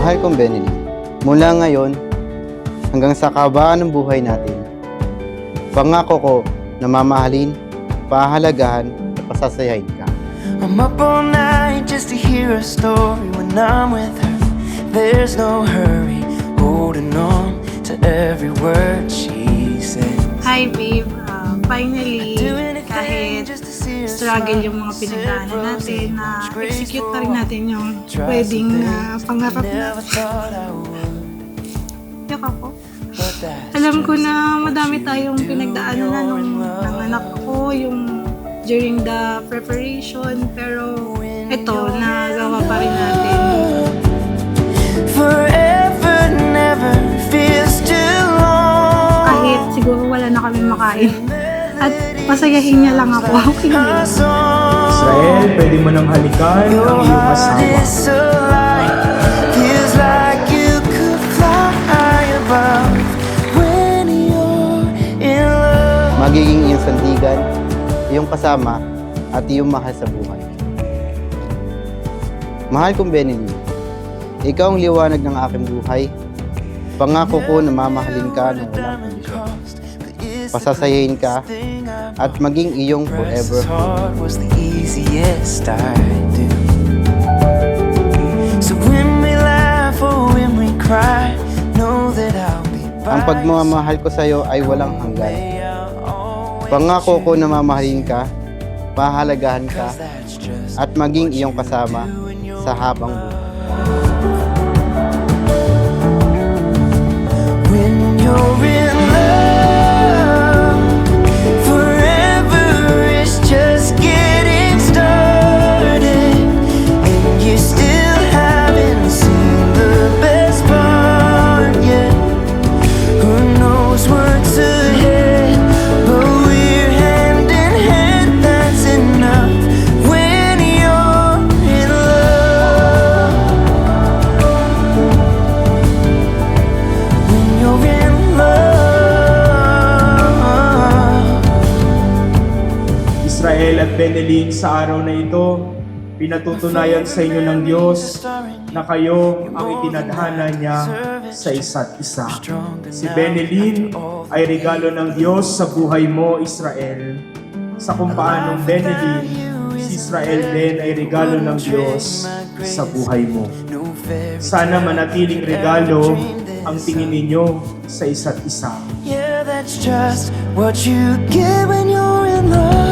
Mahal kong Benny, mula ngayon hanggang sa kabaan ng buhay natin, pangako ko na mamahalin, pahalagahan at pasasayahin ka. I'm up all night just to hear a story. When I'm with her, there's no hurry, holding on to every word she said. Hi babe, finally, kahit struggle yung mga pinagdaanan natin, na-execute na rin natin yung wedding na pangarap na. Yak ako. Alam ko na madami tayong pinagdaanan na nung nanganak ko, yung during the preparation, pero ito, nagawa pa rin natin. Forever never feels too long. Kahit siguro wala na kami makain. At pasayahin niya lang ako. Okay na. Israel, pwede mo nang halikan ang iyong asawa. Feels like you could fly above when you're in love. Magiging iyong sandigan, iyong kasama at iyong mahal sa buhay. Mahal kong Benny, ikaw ang liwanag ng aking buhay. Pangako ko na mamahalin ka ng walang kondisyon. Pasasayahin ka at maging iyong forever. Was the easiest I do. So when we laugh or when we cry, know that I'll be by. Ang pagmamahal ko sa iyo ay walang hanggan. Pangako ko na mamahalin ka, pahalagahan ka, at maging iyong kasama sa habang buhay. When you're in love, forever is just getting started, and you still haven't seen the best part yet. Who knows what's ahead, but we're hand in hand, that's enough. When you're in love, when you're in love. Israel at Benelin, sa araw na ito, pinatutunayan sa inyo ng Diyos na kayo ang itinadhana niya sa isa't isa. Si Benelin ay regalo ng Diyos sa buhay mo, Israel. Sa kung paanong Benelin, si Israel din ay regalo ng Diyos sa buhay mo. Sana manatiling regalo ang tingin ninyo sa isa't isa. Yeah, that's just what you get when you're in love.